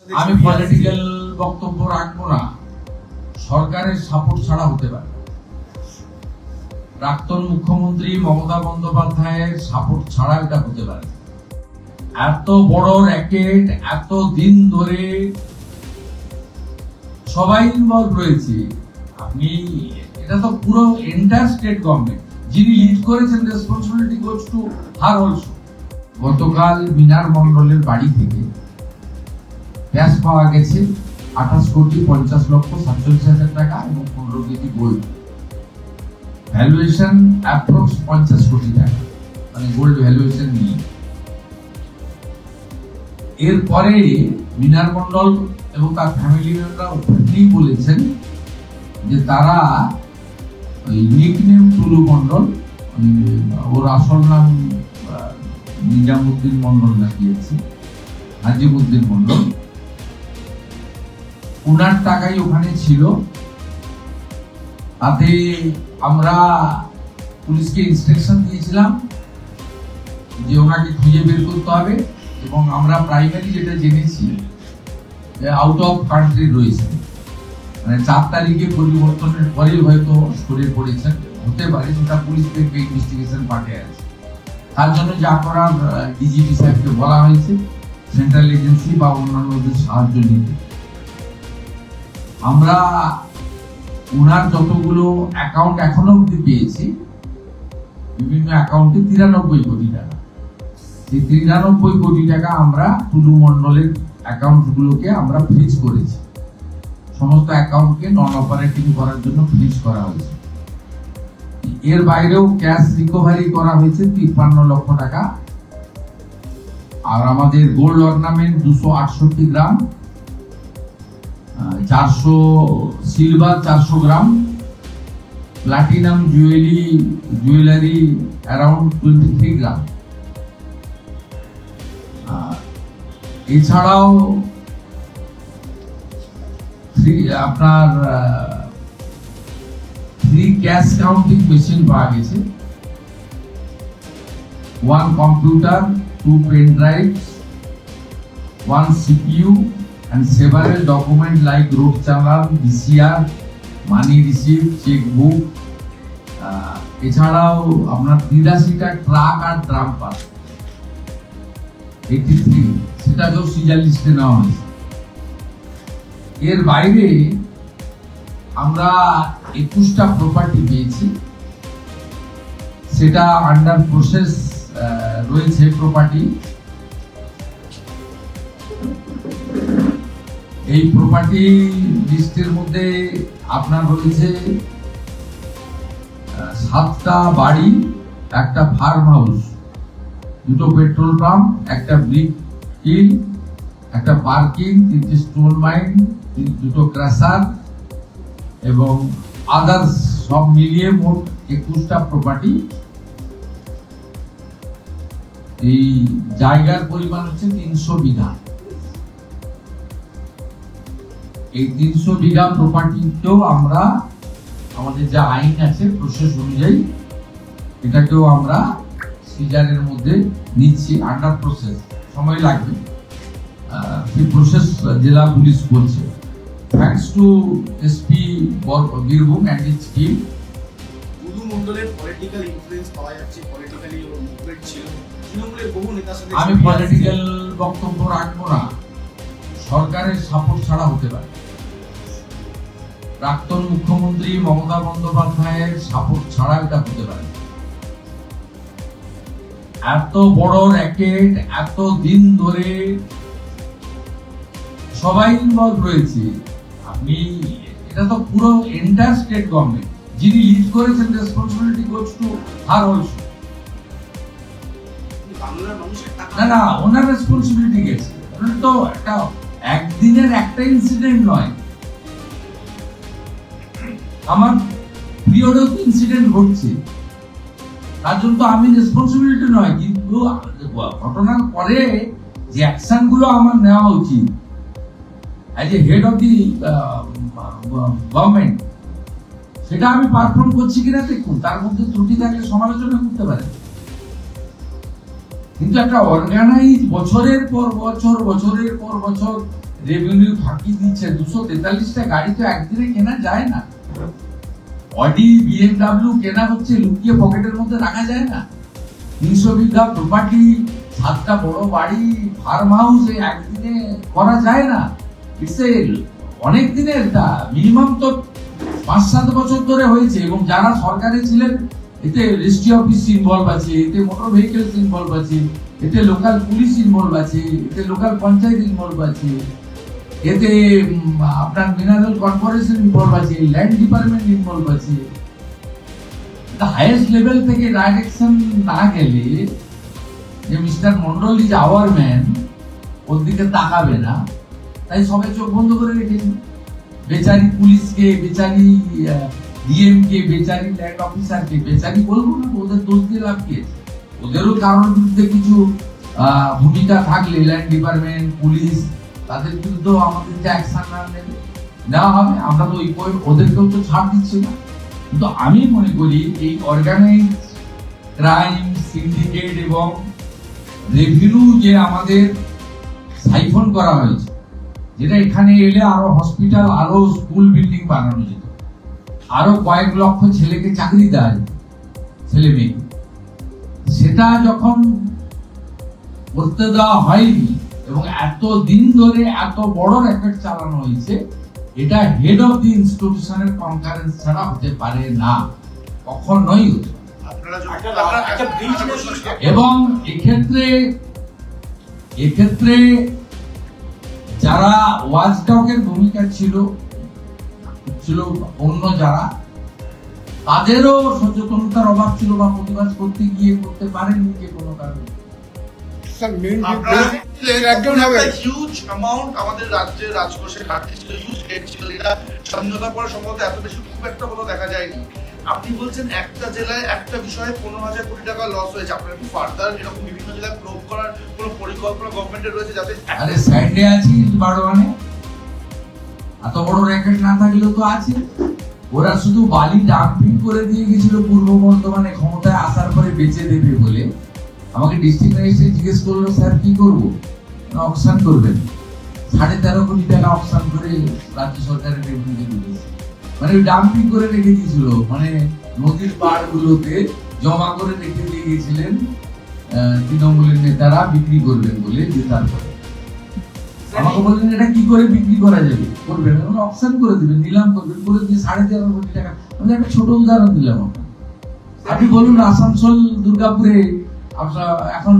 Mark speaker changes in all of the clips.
Speaker 1: আমি পলিটিক্যাল বক্তব্য রাখবো না। সরকারের সাপোর্ট ছাড়া হতে পারে। প্রাক্তন মুখ্যমন্ত্রী মমতা বন্দ্যোপাধ্যায়ের সাপোর্ট ছাড়া এটা হতে পারে। এত বড় র্যাকেট, এত দিন ধরে সবাই ইনভলভ রয়েছে। আপনি এটা তো পুরো এন্টায়ার স্টেট গভর্নমেন্ট যিনি লিড করেছেন, responsibility goes to her also. গতকাল মিনার মন্ডলের বাড়ি থেকে ক্যাশ পাওয়া গেছে 28,50,47,000 টাকা এবং 15 কেজি গোল্ড। ভ্যালুয়েশন অ্যাপ্রক্স 50 কোটি টাকা, মানে গোল্ড ভ্যালুয়েশন নিয়ে। এরপরে মিনার মন্ডল এবং তার ফ্যামিলি মেম্বাররা ওপেনলি বলেছেন যে তারা ওই নিকনেম টুলু মন্ডল, ওর আসল নাম নিজামুদ্দিন মন্ডল নাকি আছে, নাজিমুদ্দিন মন্ডল, ওনার টাকাই ওখানে ছিল। তাতে আমরা পুলিশকে ইনস্ট্রাকশন দিয়েছিলাম যে ওনাকে খুঁজে বের করতে হবে, এবং আমরা প্রাইমারি যেটা জেনেছি আউট অফ কান্ট্রি রয়েছে, মানে 4 তারিখে পরিবর্তনের পরেই হয়তো সরে পড়েছেন, হতে পারে, সেটা পুলিশ থেকে ইনভেস্টিগেশন পার্টে আছে। তার জন্য যা করার ডিজিপি সাহেবকে বলা হয়েছে সেন্ট্রাল এজেন্সি বা অন্যান্যদের সাহায্য নিতে। আমরা ওনার যতগুলো অ্যাকাউন্ট এখনো অব্দি পেয়েছি, বিভিন্ন অ্যাকাউন্টে 93 কোটি টাকা। এই 93 কোটি টাকা আমরা টুলু মন্ডলের অ্যাকাউন্টগুলোকে আমরা ফ্রিজ করেছি। সমস্ত অ্যাকাউন্টকে নন অপারেটিং করার জন্য ফ্রিজ করা হয়েছে। এর বাইরেও ক্যাশ রিকভারি করা হয়েছে 53 লক্ষ টাকা। আর আমাদের gold ornament 268 gram, 400 silver 400 gram, platinum jewellery around 23 gram. এছাড়াও আপনার ফ্রি ক্যাশ কাউন্টিং মেশিন পাওয়া গেছে, 1 computer, 2 pen drives, 1 CPU and several documents like road challan, DCR, money received, checkbook। এছাড়াও আপনার 83টা ট্রাক আর ড্রাম পাস, 83, সেটাকেও সিজার লিস্টে নেওয়া হয়েছে। এর বাইরে আমরা 21টা প্রপার্টি পেয়েছি, সেটা আন্ডার প্রসেস রয়েছে প্রপার্টি। এই প্রপার্টি লিস্টের মধ্যে আপনার রয়েছে 7টা বাড়ি, একটা ফার্ম হাউস, 2টো পেট্রোল পাম্প, একটা ব্রিক কিল, একটা পার্কিং, 3টি স্টোন মাইন, 2টো ক্র্যাশার এবং আদার্স সব মিলিয়ে মোট 21টা প্রপার্টি। এই জায়গার পরিমাণ হচ্ছে 300 বিঘা। এই 300 বিঘা প্রপার্টিতেও আমরা আমাদের যা আইন আছে প্রসেস অনুযায়ী এটাকেও আমরা সিজারের মধ্যে নিচ্ছি, আন্ডার প্রসেস, সময় লাগবে। সেই প্রসেস জেলা পুলিশ করছে। Thanks to SP Birbhum and its team.
Speaker 2: Tulu মন্ডলের পলিটিক্যাল ইনফ্লুয়েন্স পাওয়া যাচ্ছে, পলিটিক্যালি মুভমেন্ট ছিল, তৃণমূলের বহু নেতার সাথে।
Speaker 1: আমি পলিটিক্যাল বক্তব্য রাখবো না। সরকারের সাপোর্ট ছাড়া হতে পারে। প্রাক্তন মুখ্যমন্ত্রী মমতা বন্দ্যোপাধ্যায়ের সাপোর্ট ছাড়া এটা হতে পারে। এত বড় র্যাকেট, এত দিন ধরে সবাই ইনভলভ রয়েছে। আপনি এটা তো পুরো এন্টায়ার স্টেট গভর্নমেন্ট যিনি লিড করেছেন, responsibility goes to her also. না না, ওনার রেসপন্সিবিলিটি গেছে। ওনার তো একটা একদিনের একটা ইনসিডেন্ট নয়, আমার পিরিয়ডেও তো ইনসিডেন্ট ঘটছে। তার জন্য তো আমি রেসপন্সিবিলিটি নয়, কিন্তু ঘটনার পরে যে অ্যাকশন গুলো আমার নেওয়া উচিত as a head of the government, সেটা আমি পারফর্ম করছি কিনা দেখুন। তার মধ্যে ত্রুটি থাকলে সমালোচনা করতে পারে, কিন্তু একটা অর্গানাইজ বছরের পর বছর রেভিনিউ ফাঁকি দিচ্ছে। 243টা গাড়ি তো একদিনে কেনা যায় না। অডি বিএমডব্লিউ কেনা হচ্ছে, লুকিয়ে পকেটের মধ্যে রাখা যায় না। 300 বিঘা প্রপার্টি, 7টা বড় বাড়ি, ফার্ম হাউস একদিনে করা যায় না। ইটস অনেক দিনের, এটা মিনিমাম তো 5-7 বছর ধরে হয়েছে। এবং যারা সরকারে ছিলেন, এতে রেজিস্ট্রি অফিস ইনভলভ আছে, এতে মোটর ভেহিকলস ইনভলভ আছে, এতে লোকাল পুলিশ ইনভলভ আছে, এতে লোকাল পঞ্চায়েত ইনভলভ আছে, এতে আপনার মিনারেল কর্পোরেশন ইনভলভ আছে, ল্যান্ড ডিপার্টমেন্ট ইনভলভ আছে। হাইয়েস্ট লেভেল থেকে ডাইরেকশন না গেলে যে mister Mondal is our man, ওর দিকে তাকাবে না, তাই সবাই চোখ বন্ধ করে রেখেছে। বেচারি পুলিশকে, বেচারি ডিএম কে, বেচারি ল্যান্ড অফিসারকে, বেচারি বলবো না, ওদের দোষ দিয়ে লাভ কি আছে? ওদেরও কারোর বিরুদ্ধে কিছু ভূমিকা থাকলে ল্যান্ড ডিপার্টমেন্ট, পুলিশ, তাদের বিরুদ্ধেও আমাদের যে অ্যাকশন নেওয়া হবে। আমরা তো ওদেরকেও তো ছাড় দিচ্ছি না। কিন্তু আমি মনে করি এই অর্গানাইজ ক্রাইম সিন্ডিকেট এবং রেভিনিউ যে আমাদের সাইফন করা হয়েছে, যেটা এখানে এলে আরো হসপিটাল, আরো স্কুল বিল্ডিং বানানো যেত, আরো কয়েক লক্ষ ছেলেকে চাকরি দেওয়া যেত, ছেলে মেয়ে, সেটা যখন করতে দেওয়া হয়নি এবং এত দিন ধরে এত বড় র্যাকেট চালানো হয়েছে, এটা হেড অফ দি ইনস্টিটিউশনের কনকারেন্স ছাড়া হতে পারে না, কখনোই হতে পারে। এবং এক্ষেত্রে যারা ওয়াচডগের ভূমিকা ছিল অন্য যারা, তাদেরও সচেতনতার অভাব ছিল বা প্রতিবাদ করতে গিয়ে করতে পারেনি যে কোনো কারণে।
Speaker 3: হিউজ অ্যামাউন্ট আমাদের রাজ্যের রাজকোষে ঘাটতি ছিল, হিউজ ডেট ছিল, এটা স্বাধীনতার পরে সম্ভবত এত বেশি খুব একটা বড় দেখা যায়নি। আপনি বলছেন একটা জেলায় একটা বিষয়ে 15,000 কোটি টাকা লস হয়েছে, আপনার কি ফার্দার এরকম বিভিন্ন জেলায় প্রোব করার কোনো পরিকল্পনা গভর্নমেন্টের রয়েছে যাতে?
Speaker 1: আরে সাইডে আছি বারোয়ানে, এত বড় র্যাকেট না থাকলেও তো আছে। ওরা শুধু বালি ডাম্পিং করে দিয়ে গেছিল পূর্ব বর্ধমানে, ক্ষমতায় আসার পরে বেচে দেবে বলে। আমাকে ডিস্ট্রিক্ট ম্যাজিস্ট্রেট জিজ্ঞেস করলো, স্যার কি করবো? অকশন করবেন। 13.5 কোটি টাকা অকশন করে রাজ্য সরকারের রেভিনিউ দিয়েছে। মানে ডাম্পিং করে রেখে দিয়েছিল, মানে নদীর পাড় গুলোতে জমা করে রেখে দিয়ে গেছিলেন তৃণমূলের নেতারা বিক্রি করবেন বলে। জেতার পরে আমাকে বললেন এটা কি করে বিক্রি করা যাবে, করবেন অকশন করে দিবেন, নিলাম করবেন, করে দিয়ে 13.5 কোটি টাকা। আমি একটা ছোট উদাহরণ দিলাম। আপনি বলুন আসানসোল দুর্গাপুরে এখন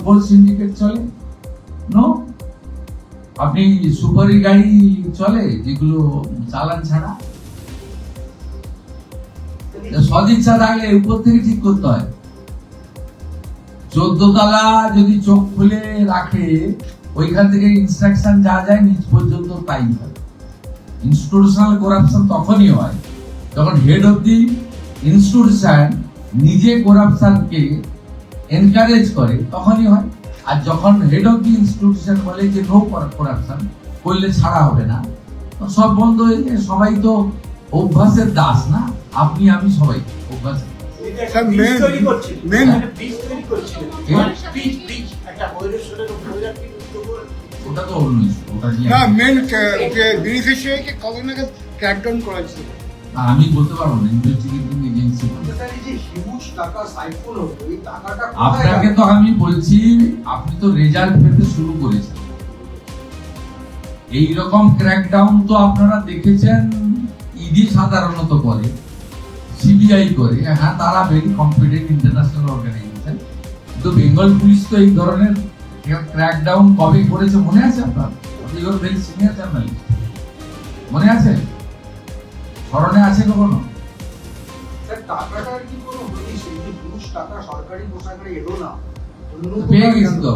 Speaker 1: কোল সিন্ডিকেট চলে? নো। আপনি সুপারি গাড়ি চলে যেগুলো চালান ছাড়া? সদিচ্ছা থাকলে উপর থেকে ঠিক করতে হয়। 14 তলা যদি চোখ খুলে রাখে, ওইখান থেকে ইনস্ট্রাকশন যা যায় নিচ পর্যন্ত তাই হয়। ইনস্টিটিউশনাল করাপশন তখনই হয় যখন হেড অফ দি ইনস্টিটিউশন নিজে করাপশনকে এনকারেজ করে, তখনই হয়। আর যখন হেড অফ দি ইনস্টিটিউশন বলে যে নো করাপশন, করলে ছাড়া হবে না, সব বন্ধ হয়ে যায়। সবাই তো অভ্যাসের দাস না, আপনি আমি সবাই অভ্যাসের। ওটা তো অন্য ইস্যু, ওটা নিয়ে আমি বলতে পারবো না, ইনভেস্টিগেটিং এজেন্সি। আপনাকে তো আমি বলছি, আপনি তো রেজাল্ট পেতে শুরু করেছেন। এইরকম ক্র্যাকডাউন তো আপনারা দেখেছেন, ইডি সাধারণত করে, সিবিআই করে। হ্যাঁ, তারা ভেরি কম্পিটেন্ট ইন্টারন্যাশনাল অর্গানাইজেশন। কিন্তু বেঙ্গল পুলিশ তো এই ধরনের ক্র্যাকডাউন কবে করেছে মনে আছে আপনার? আপনি ভেরি সিনিয়র জার্নালিস্ট, মনে আছে? স্মরণে আছে কখনো?
Speaker 2: টাকাটার কি কোনো হদিশ? এই যে ঘুষ টাকা সরকারি কোষাগারে এলো না,
Speaker 1: পেয়ে গেছি তো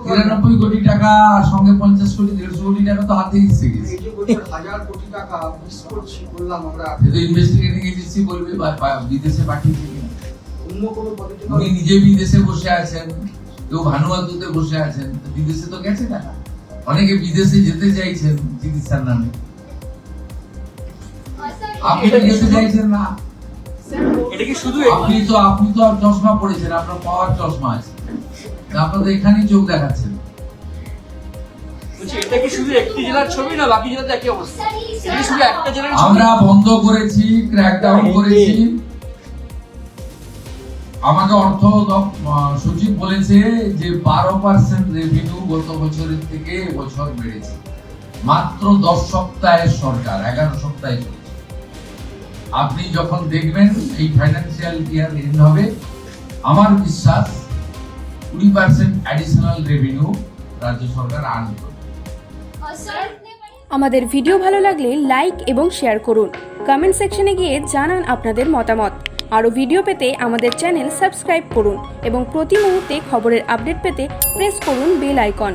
Speaker 1: 93 কোটি টাকা, সঙ্গে 50 কোটি 150 কোটি টাকা তো হাতে এসে গেছে।
Speaker 2: এই যে 1000 কোটি টাকা মিস করছি বললাম আমরা,
Speaker 1: এটা ইনভেস্টিগেটিং এজেন্সি বলবে বিদেশে পাঠিয়েছে কিনা।
Speaker 2: অন্য কোনো পদ্ধতি
Speaker 1: উনি নিজে বিদেশে বসে আছেন, কেউ ভানুয়াতুতে বসে আছেন, বিদেশে তো গেছে টাকা। অনেকে বিদেশে যেতে চাইছেন চিকিৎসার নামে, আপনি তো যেতে চাইছেন না।
Speaker 2: এটা কি শুধু
Speaker 1: আপনি তো চশমা পড়েছেন, আপনার পাওয়ার চশমা আছে, আপনার তো এখানেই চোখ দেখাচ্ছেন।
Speaker 4: বলছি এটা কি শুধু একটি জেলার ছবি না বাকি জেলাতে একই অবস্থা? এটা কি শুধু একটা জেলার ছবি?
Speaker 1: আমরা বন্ধ করেছি, ক্র্যাকডাউন করেছি। আমাকে অর্থ সচিব বলেছে যে 12% রেভিনিউ গত বছরের থেকে এবছর বেড়েছে। মাত্র 10 সপ্তাহের সরকার, 11 সপ্তাহে চলছে। আপনি যখন দেখবেন এই ফাইন্যান্সিয়াল ইয়ার এন্ড হবে, আমার বিশ্বাস 20% অ্যাডিশনাল রেভিনিউ রাজ্য সরকার আর্ন করবে।
Speaker 5: আমাদের ভিডিও ভালো লাগলে লাইক এবং শেয়ার করুন। কমেন্ট সেকশনে গিয়ে জানান আপনাদের মতামত। আরও ভিডিও পেতে আমাদের চ্যানেল সাবস্ক্রাইব করুন এবং প্রতি মুহূর্তে খবরের আপডেট পেতে প্রেস করুন বেল আইকন।